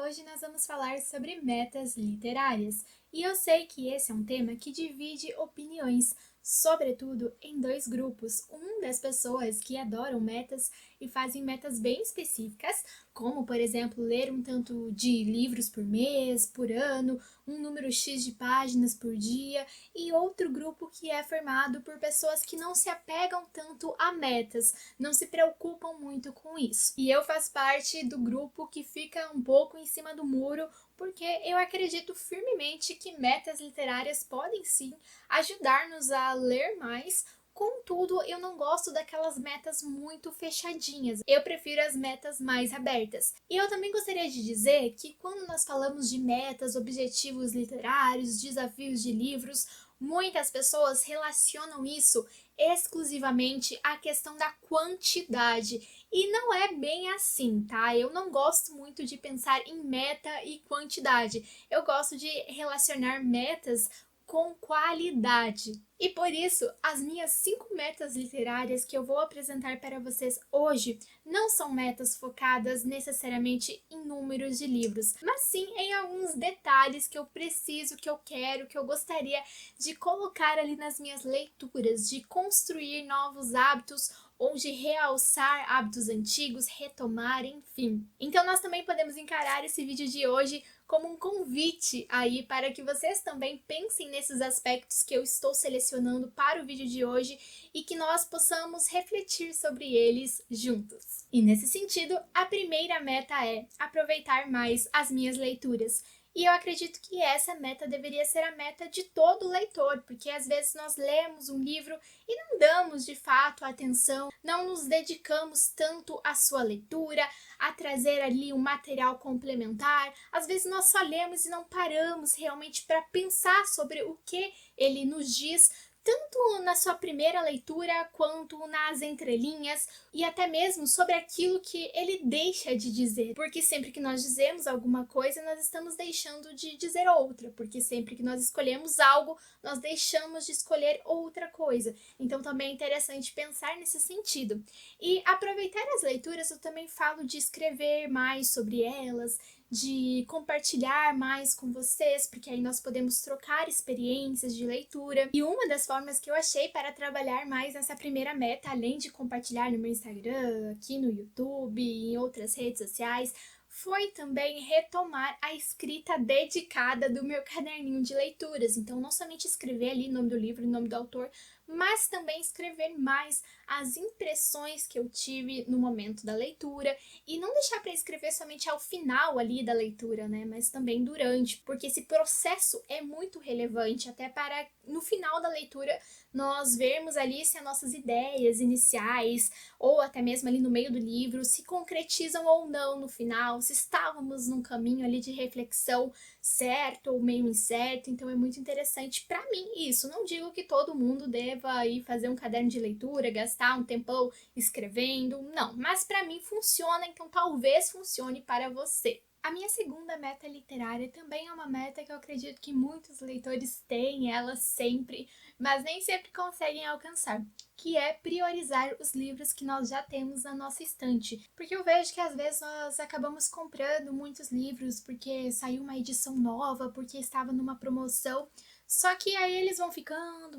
hoje nós vamos falar sobre metas literárias. E eu sei que esse é um tema que divide opiniões, sobretudo em dois grupos. Um das pessoas que adoram metas e fazem metas bem específicas, como, por exemplo, ler um tanto de livros por mês, por ano, um número X de páginas por dia, e outro grupo que é formado por pessoas que não se apegam tanto a metas, não se preocupam muito com isso. E eu faço parte do grupo que fica um pouco em cima do muro, porque eu acredito firmemente que metas literárias podem sim ajudar-nos a ler mais. Contudo, eu não gosto daquelas metas muito fechadinhas. Eu prefiro as metas mais abertas. E eu também gostaria de dizer que quando nós falamos de metas, objetivos literários, desafios de livros, muitas pessoas relacionam isso exclusivamente à questão da quantidade. E não é bem assim, tá? Eu não gosto muito de pensar em meta e quantidade. Eu gosto de relacionar metas com qualidade. E por isso, as minhas 5 metas literárias que eu vou apresentar para vocês hoje não são metas focadas necessariamente em números de livros, mas sim em alguns detalhes que eu preciso, que eu quero, que eu gostaria de colocar ali nas minhas leituras, de construir novos hábitos ou de realçar hábitos antigos, retomar, enfim. Então nós também podemos encarar esse vídeo de hoje como um convite aí para que vocês também pensem nesses aspectos que eu estou selecionando para o vídeo de hoje e que nós possamos refletir sobre eles juntos. E nesse sentido, a primeira meta é aproveitar mais as minhas leituras. E eu acredito que essa meta deveria ser a meta de todo leitor, porque às vezes nós lemos um livro e não damos de fato atenção, não nos dedicamos tanto à sua leitura, a trazer ali um material complementar. Às vezes nós só lemos e não paramos realmente para pensar sobre o que ele nos diz, tanto na sua primeira leitura quanto nas entrelinhas e até mesmo sobre aquilo que ele deixa de dizer. Porque sempre que nós dizemos alguma coisa, nós estamos deixando de dizer outra, porque sempre que nós escolhemos algo, nós deixamos de escolher outra coisa. Então também é interessante pensar nesse sentido. E aproveitar as leituras, eu também falo de escrever mais sobre elas, de compartilhar mais com vocês, porque aí nós podemos trocar experiências de leitura. E uma das formas que eu achei para trabalhar mais nessa primeira meta, além de compartilhar no meu Instagram, aqui no YouTube e em outras redes sociais, foi também retomar a escrita dedicada do meu caderninho de leituras. Então, não somente escrever ali o nome do livro, o nome do autor, mas também escrever mais as impressões que eu tive no momento da leitura e não deixar para escrever somente ao final ali da leitura, né, mas também durante, porque esse processo é muito relevante até para no final da leitura nós vermos ali se as nossas ideias iniciais ou até mesmo ali no meio do livro se concretizam ou não no final, se estávamos num caminho ali de reflexão certo ou meio incerto. Então é muito interessante para mim isso. Não digo que todo mundo deva ir fazer um caderno de leitura, gastar um tempão escrevendo, não, mas para mim funciona, então talvez funcione para você. A minha segunda meta literária também é uma meta que eu acredito que muitos leitores têm, ela sempre, mas nem sempre conseguem alcançar, que é priorizar os livros que nós já temos na nossa estante. Porque eu vejo que às vezes nós acabamos comprando muitos livros porque saiu uma edição nova, porque estava numa promoção, só que aí eles vão ficando,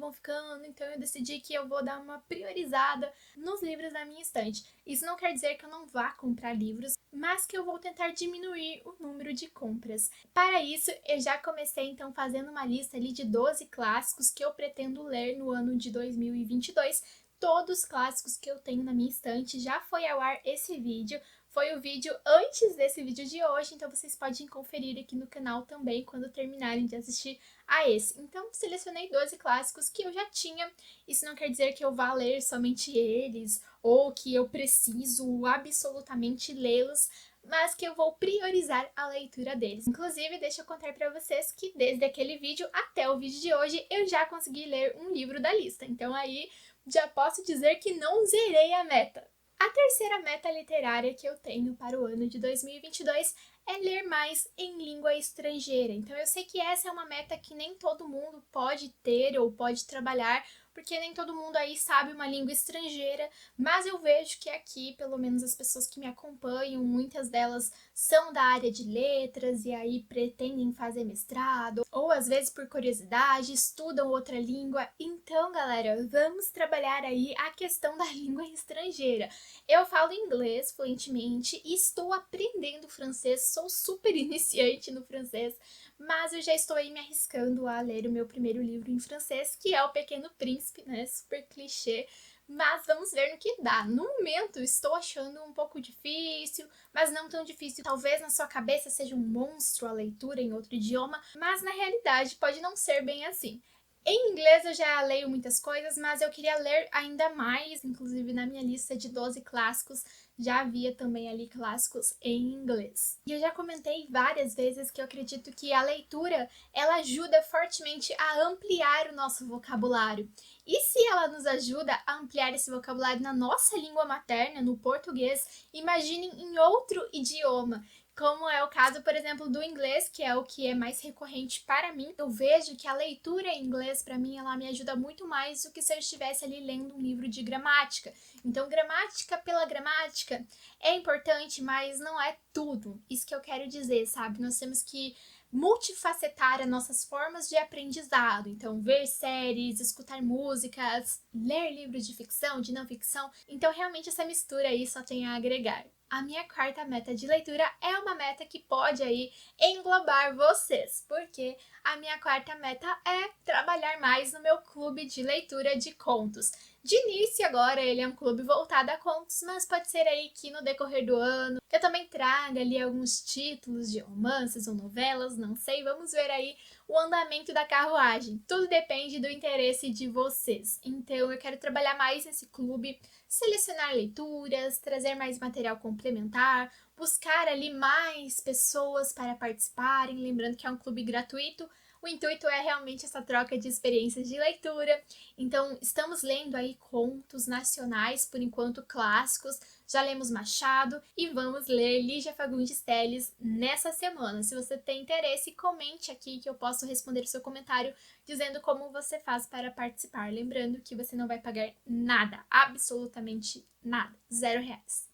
então eu decidi que eu vou dar uma priorizada nos livros da minha estante. Isso não quer dizer que eu não vá comprar livros, mas que eu vou tentar diminuir o número de compras. Para isso, eu já comecei então fazendo uma lista ali de 12 clássicos que eu pretendo ler no ano de 2022. Todos os clássicos que eu tenho na minha estante. Já foi ao ar esse vídeo. Foi o vídeo antes desse vídeo de hoje, então vocês podem conferir aqui no canal também quando terminarem de assistir a esse. Então, selecionei 12 clássicos que eu já tinha. Isso não quer dizer que eu vá ler somente eles ou que eu preciso absolutamente lê-los, mas que eu vou priorizar a leitura deles. Inclusive, deixa eu contar para vocês que desde aquele vídeo até o vídeo de hoje eu já consegui ler um livro da lista. Então aí já posso dizer que não zerei a meta. A terceira meta literária que eu tenho para o ano de 2022 é ler mais em língua estrangeira. Então eu sei que essa é uma meta que nem todo mundo pode ter ou pode trabalhar, porque nem todo mundo aí sabe uma língua estrangeira, mas eu vejo que aqui, pelo menos as pessoas que me acompanham, muitas delas são da área de letras e aí pretendem fazer mestrado, ou às vezes por curiosidade, estudam outra língua. Então, galera, vamos trabalhar aí a questão da língua estrangeira. Eu falo inglês fluentemente e estou aprendendo francês, sou super iniciante no francês, mas eu já estou aí me arriscando a ler o meu primeiro livro em francês, que é O Pequeno Príncipe, né? Super clichê, mas vamos ver no que dá. No momento, estou achando um pouco difícil, mas não tão difícil. Talvez na sua cabeça seja um monstro a leitura em outro idioma, mas na realidade pode não ser bem assim. Em inglês eu já leio muitas coisas, mas eu queria ler ainda mais, inclusive na minha lista de 12 clássicos já havia também ali clássicos em inglês. E eu já comentei várias vezes que eu acredito que a leitura, ela ajuda fortemente a ampliar o nosso vocabulário. E se ela nos ajuda a ampliar esse vocabulário na nossa língua materna, no português, imaginem em outro idioma. Como é o caso, por exemplo, do inglês, que é o que é mais recorrente para mim. Eu vejo que a leitura em inglês, para mim, ela me ajuda muito mais do que se eu estivesse ali lendo um livro de gramática. Então, gramática pela gramática é importante, mas não é tudo. Isso que eu quero dizer, sabe? Nós temos que multifacetar as nossas formas de aprendizado. Então, ver séries, escutar músicas, ler livros de ficção, de não ficção. Então, realmente, essa mistura aí só tem a agregar. A minha quarta meta de leitura é uma meta que pode aí englobar vocês, porque a minha quarta meta é trabalhar mais no meu clube de leitura de contos. De início agora ele é um clube voltado a contos, mas pode ser aí que no decorrer do ano eu também traga ali alguns títulos de romances ou novelas, não sei, vamos ver aí o andamento da carruagem. Tudo depende do interesse de vocês. Então eu quero trabalhar mais nesse clube, selecionar leituras, trazer mais material complementar, buscar ali mais pessoas para participarem, lembrando que é um clube gratuito. O intuito é realmente essa troca de experiências de leitura. Então, estamos lendo aí contos nacionais, por enquanto clássicos. Já lemos Machado e vamos ler Lígia Fagundes Telles nessa semana. Se você tem interesse, comente aqui que eu posso responder o seu comentário dizendo como você faz para participar. Lembrando que você não vai pagar nada, absolutamente nada, R$ 0.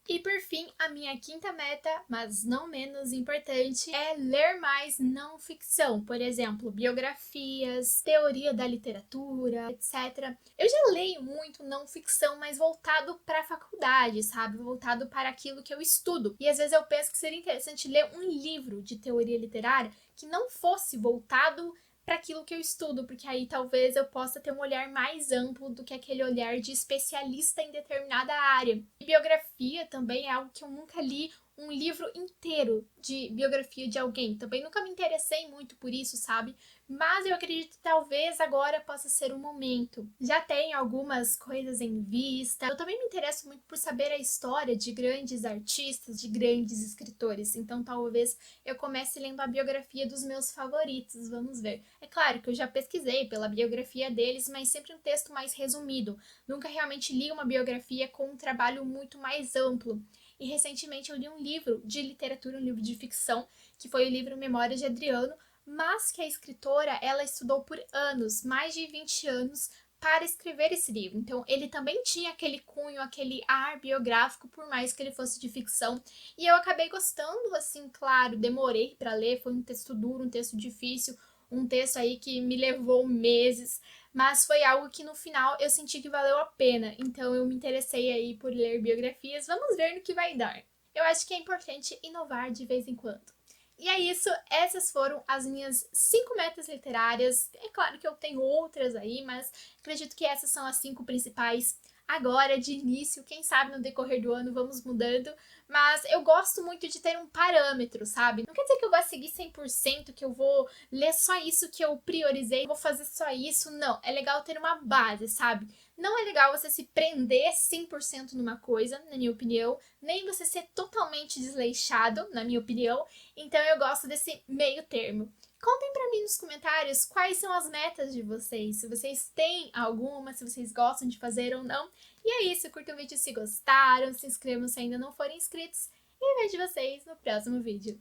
E por fim, a minha quinta meta, mas não menos importante, é ler mais não ficção. Por exemplo, biografias, teoria da literatura, etc. Eu já leio muito não ficção, mas voltado para a faculdade, sabe? Voltado para aquilo que eu estudo. E às vezes eu penso que seria interessante ler um livro de teoria literária que não fosse voltado para aquilo que eu estudo, porque aí talvez eu possa ter um olhar mais amplo do que aquele olhar de especialista em determinada área. E biografia também é algo que eu nunca li um livro inteiro de biografia de alguém. Também nunca me interessei muito por isso, sabe? Mas eu acredito que talvez agora possa ser o momento. Já tenho algumas coisas em vista. Eu também me interesso muito por saber a história de grandes artistas, de grandes escritores. Então talvez eu comece lendo a biografia dos meus favoritos. Vamos ver. É claro que eu já pesquisei pela biografia deles, mas sempre um texto mais resumido. Nunca realmente li uma biografia com um trabalho muito mais amplo. E recentemente eu li um livro de literatura, um livro de ficção, que foi o livro Memórias de Adriano, mas que a escritora, ela estudou por anos, mais de 20 anos, para escrever esse livro. Então, ele também tinha aquele cunho, aquele ar biográfico, por mais que ele fosse de ficção. E eu acabei gostando, assim, claro, demorei para ler, foi um texto duro, um texto difícil, um texto aí que me levou meses, mas foi algo que no final eu senti que valeu a pena. Então, eu me interessei aí por ler biografias. Vamos ver no que vai dar. Eu acho que é importante inovar de vez em quando. E é isso, essas foram as minhas 5 metas literárias. É claro que eu tenho outras aí, mas acredito que essas são as 5 principais. Agora, de início, quem sabe no decorrer do ano vamos mudando, mas eu gosto muito de ter um parâmetro, sabe? Não quer dizer que eu vou seguir 100%, que eu vou ler só isso que eu priorizei, vou fazer só isso, não. É legal ter uma base, sabe? Não é legal você se prender 100% numa coisa, na minha opinião, nem você ser totalmente desleixado, na minha opinião. Então eu gosto desse meio termo. Contem pra mim nos comentários quais são as metas de vocês, se vocês têm alguma, se vocês gostam de fazer ou não. E é isso, curtam o vídeo se gostaram, se inscrevam se ainda não forem inscritos e vejo vocês no próximo vídeo.